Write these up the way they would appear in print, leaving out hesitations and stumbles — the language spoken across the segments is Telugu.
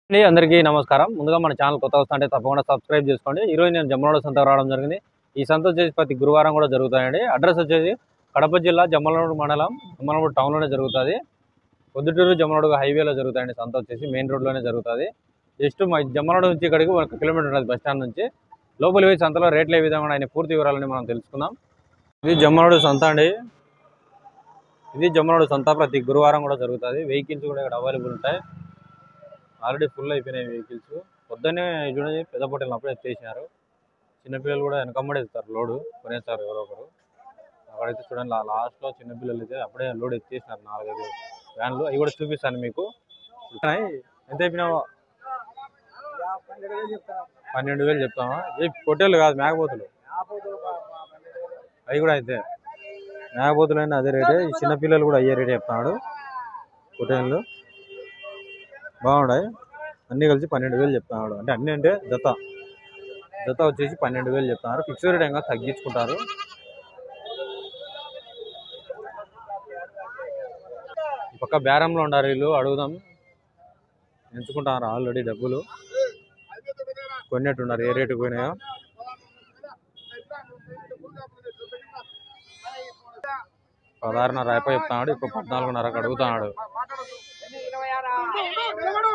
అందరికీ నమస్కారం. ముందుగా మన ఛానల్ కొత్త వస్తుంటే తప్పకుండా సబ్స్క్రైబ్ చేసుకోండి. ఈరోజు నేను జమ్మలమడుగు సంతకు రావడం జరిగింది. ఈ సంత వచ్చేసి ప్రతి గురువారం కూడా జరుగుతాయండి. అడ్రస్ వచ్చేసి కడప జిల్లా జమ్మలమడుగు మండలం జమ్మలమడుగు టౌన్లోనే జరుగుతుంది. పొద్దుటూరు జమ్మలమడుగు హైవేలో జరుగుతాయండి. సంత వచ్చేసి మెయిన్ రోడ్లోనే జరుగుతుంది. జస్ట్ మా జమ్మలమడుగు నుంచి ఇక్కడికి 1 కిలోమీటర్ ఉంటుంది బస్ స్టాండ్ నుంచి. లోపలి పోయి సంతలో రేట్లు ఏ విధంగా ఆయన పూర్తి వివరాలని మనం తెలుసుకుందాం. ఇది జమ్మలమడుగు సంత అండి. ఇది జమ్మలమడుగు సంత ప్రతి గురువారం కూడా జరుగుతుంది. వెహికల్స్ కూడా ఇక్కడ అవైలబుల్ ఉంటాయి. ఆల్రెడీ ఫుల్ అయిపోయినాయి వెహికల్స్. పొద్దున్నే చూడండి పెద్ద పొట్టలు అప్పుడే ఎత్తేసినారు. చిన్నపిల్లలు కూడా వెనకమ్మడే ఇస్తారు లోడు కొనేస్తారు ఎవరో ఒకరు. అక్కడైతే చూడండి లాస్ట్లో చిన్నపిల్లలు అయితే అప్పుడే లోడ్ ఎత్తేసినారు 4-5 వ్యాన్లు. అవి కూడా చూపిస్తాను మీకు. ఎంత అయిపోయినావో 12,000 చెప్తామా? ఏ పొట్టేళ్ళు కాదు మేకపోతులు. అవి కూడా అయితే మేకపోతులు అయినా అదే రేటే. ఈ చిన్నపిల్లలు కూడా అయ్యే రేటే చెప్తున్నాడు. పొట్టేళ్ళు బాగున్నాయి. అన్నీ కలిసి 12,000 చెప్తున్నాడు. అంటే అన్నీ అంటే జత వచ్చేసి 12,000 చెప్తున్నారు. ఫిక్స్డ్ రేట్ ఇంకా తగ్గించుకుంటారు. ఈ పక్క బేరంలో ఉన్నారు వీళ్ళు. అడుగుదాం. ఎంచుకుంటారు ఆల్రెడీ డబ్బులు కొన్నట్టున్నారు. ఏ రేటు పోయినాయో. ₹16.5 చెప్తున్నాడు. ఇప్పుడు 14.5 అడుగుతున్నాడు.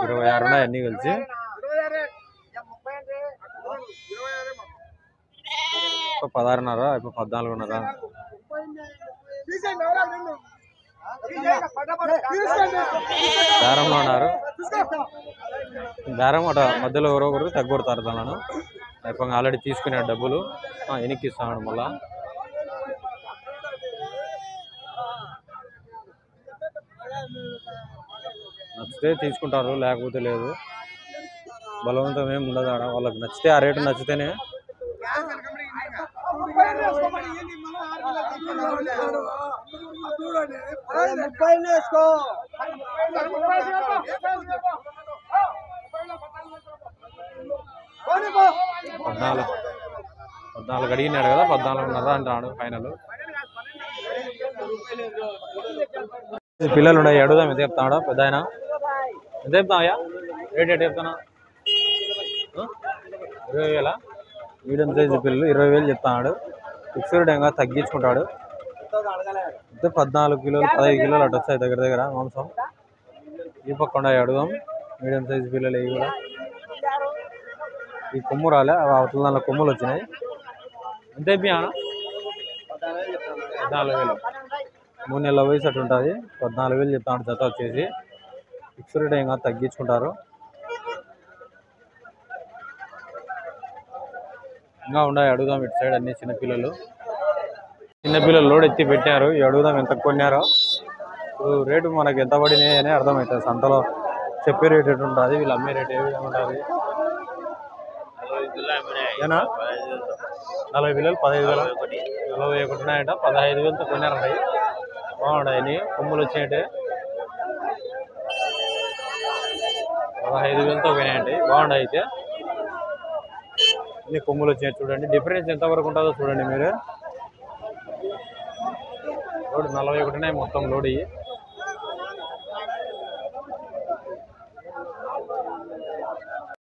26 ఉన్నాయి అన్నీ కలిసి. ఇప్పుడు 16.5 ఇప్పుడు 14.5 బేరంలో ఉన్నారు. బేరం అట మధ్యలో ఎవరో ఒకరు తగ్గొడతారు తనను. అయిపోయి ఆల్రెడీ తీసుకునే డబ్బులు వెనక్కి ఇస్తున్నాడు. మళ్ళా నచ్చితే తీసుకుంటారు, లేకపోతే లేదు. బలవంతం ఏమి ఉండదు ఆడ. వాళ్ళకి నచ్చితే ఆ రేటు నచ్చితేనే. పద్నాలుగు అడిగినాడు కదా, 14.5 అంటాడు ఫైనల్. పిల్లలు ఉన్నాయి. అడుగుదాం ఎంత చెప్తాడా పెద్ద ఆయన. ఎంత చెప్తామయ్యా రేట్? ఎటు చెప్తానా? 20,000. మీడియం సైజు పిల్లలు 20,000 చెప్తాడు. ఫిక్స్డ్ ఇంకా తగ్గించుకుంటాడు. అంటే 14 కిలోలు 15 కిలోలు అటు వస్తాయి దగ్గర మాంసం. ఈ పక్క ఉన్నాయి. అడుగుదాం. మీడియం సైజు పిల్లలు ఇవి కూడా. ఈ కొమ్ము రాలే, అవతల దానిలో కొమ్ములు వచ్చినాయి. ఎంత అయిపోయా? 14,000. 3 నెలల వయసు అటు ఉంటుంది. 14,000 చెప్తాడు జత వచ్చేసి. ఫిక్స్డ్ రేట్ ఇంకా తగ్గించుకుంటారు. ఇంకా ఉన్నాయి. అడుగుదాం. ఇటు సైడ్ అన్ని చిన్నపిల్లలు లోడ్ ఎత్తి పెట్టారు. అడుగుదాం ఎంత కొన్నారో. ఇప్పుడు రేటు మనకి ఎంత పడినాయి అని అర్థమవుతుంది. సంతలో చెప్పే రేట్ ఎటు ఉంటుంది, వీళ్ళు అమ్మే రేట్ ఏ విధంగా ఉంటుంది. 40 పిల్లలు 15,000. 41 ఉన్నాయంట. 15,000తో కొన్నారండి. బాగున్నాయి. కొమ్ములు వచ్చాయంటే 15,000తో పోయినాయండి. బాగున్నాయి. అయితే అన్ని కొమ్ములు వచ్చాయి. చూడండి డిఫరెన్స్ ఎంతవరకు ఉంటుందో చూడండి మీరు. లోడ్ 41 ఉన్నాయి మొత్తం లోడ్. ఇవి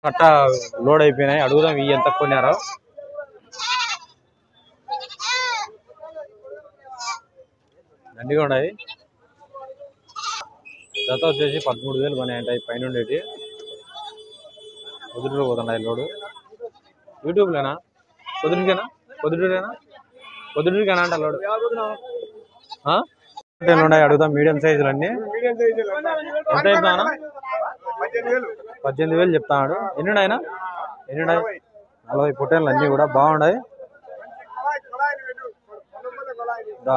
కట్ట లోడ్ అయిపోయినాయి. అడుగుదాం ఇవి ఎంత కొన్నారో. దండిగా ఉన్నాయి. జత వచ్చేసి 13,000 కొన్నాయంట. పైన ఉండేటి పొద్దుటూరు పోతున్నాయి లోడు. యూట్యూబ్లోనా? పొద్దుటూరుకేనా అంట లోడు. ఉన్నాయి. అడుగుదాం. మీడియం సైజులు అన్ని ఎంత చెప్తానా? 18,000 చెప్తాడు. ఎన్ని ఉన్నాయి? 40 పొట్టేళ్ళు అన్నీ కూడా బాగున్నాయి.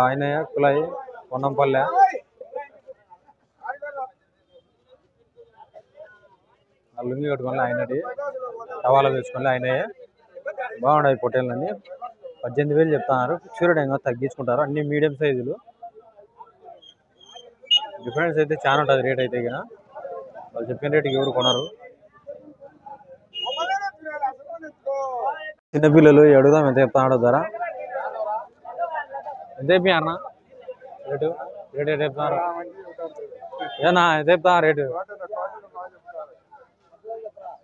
ఆయన కులాయి పొన్నంపల్లె. లుంగి కట్టుకోవాలి ఆయనటి. టవాలా వేసుకొని ఆయనయే. బాగున్నాయి పొట్టేళ్ళు అన్నీ. 18,000 చెప్తున్నారు. ఫిక్స్డ్ ఇంకా తగ్గించుకుంటారు. అన్ని మీడియం సైజులు. డిఫరెన్స్ అయితే చాలా ఉంటుంది రేట్ అయితే. ఇక వాళ్ళు చెప్పిన రేటుకి ఎవరు కొనరు. చిన్నపిల్లలు అడుగుదాం ఎంత చెప్తాడు ధర. ఎంత అయిపోయారన్నా రేటు? రేట్ చెప్తున్నారు ఏనా? ఎంత చెప్తా రేటు?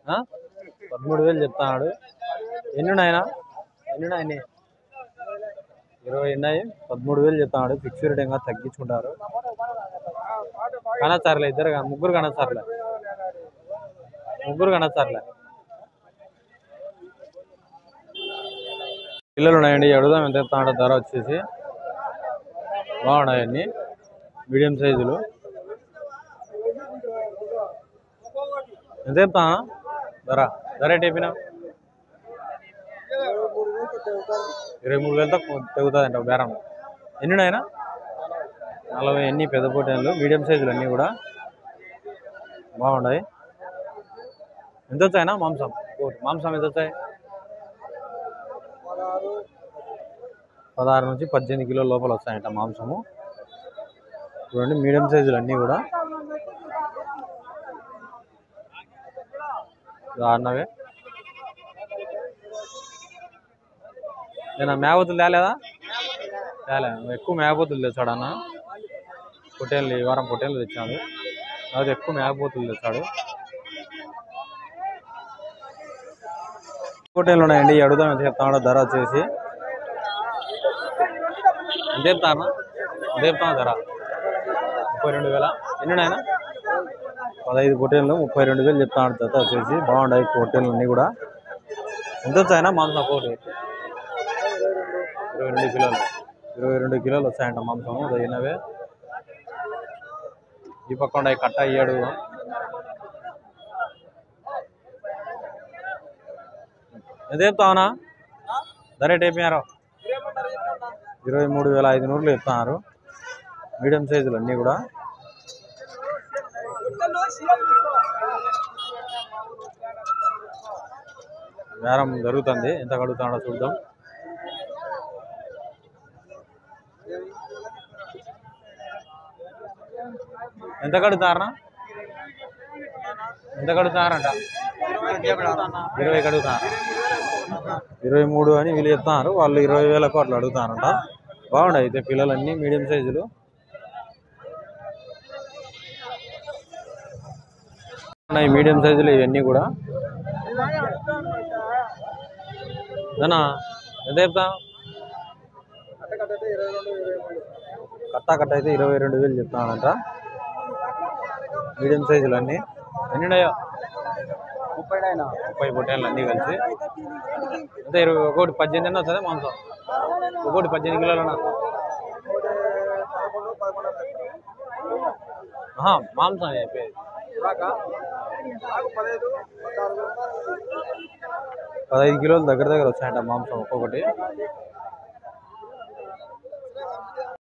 13,000 చెప్తాడు. ఎన్ని ఉన్నాయనా? 20 ఉన్నాయి. 13,000 చెప్తాడు. ఫిక్స్డ్ రేట్ ఇంకా తగ్గించుకుంటారు. కనసార్లే ఇద్దరు ముగ్గురు కనసార్లే పిల్లలు ఉన్నాయండి. అడుగుదాం ఎంత చెప్తాడో ధర వచ్చేసి. బాగున్నాయండి మీడియం సైజులు. ఎంత చెప్తా ధర ఏంటినా? 23,000తో తెగుతుందంట బేరం. ఎన్ని ఉన్నాయనా? 40 ఎన్ని పెద్ద పొట్టేళ్ళు మీడియం సైజులు అన్నీ కూడా బాగున్నాయి. ఎంత వచ్చాయనా మాంసం ఎంత వచ్చాయి? 16 నుంచి 18 కిలోల లోపల వస్తాయంట మాంసము. చూడండి మీడియం సైజులు అన్నీ కూడా దారుణవే. నేను మేకపోతులు తేలేదా? ఎక్కువ మేకపోతులు తెచ్చాడు అన్న. పొట్టేళ్ళు ఈ వారం పొట్టేళ్ళు తెచ్చాడు. అది ఎక్కువ మేకపోతులు తెచ్చాడు. పొట్టేళ్ళు ఉన్నాయండి. అడుగుదాం ఎంత చెప్తాడో ధర వచ్చేసి. ఎంత చెప్తాను ధర? 32,000. ఎన్ని ఉన్నాయన? 15 పొట్టేళ్ళు 32,000 చెప్తాడు. జత వచ్చేసి బాగుంటాయి పొట్టేళ్ళు అన్నీ కూడా. ఎంత వచ్చాయనా మాంసం? ఒకటి 22 కిలోలు. 22 కిలోలు వచ్చాయంట మాంసం. అయినవే ఈ పక్క ఉన్నాయి. కట్ట అయ్యాడు. ఎంత చెప్తావునా ధర? రేట్ అయిపోయారు. 23,500 చెప్తున్నారు. మీడియం సైజులు అన్నీ కూడా. బేరం జరుగుతుంది. ఎంత కడుగుతాడో చూద్దాం. ఎంత కడుగుతారనా? ఎంత కడుగుతారంట? 20 కడుగుతారు. 23 అని వీళ్ళు చెప్తున్నారు. వాళ్ళు 20,000కు అట్లా అడుగుతారంట. బాగుంటాయి అయితే పిల్లలన్నీ మీడియం సైజులు. ఉన్నాయి మీడియం సైజులు ఇవన్నీ కూడా. ఎంత చెప్తా? కట్ట అయితే 22,000 చెప్తానంట. మీడియం సైజులు అన్నీ. ఎన్ని ఉన్నాయో? 30 పొట్టేళ్ళు అన్నీ కలిసి. అంటే 21 18 వస్తుంది మాంసం. ఒకటి 18 కిలోలన్నా మాంసం అయిపోయింది. 15 కిలోలు దగ్గర వచ్చాయంట మాంసం ఒక్కొక్కటి.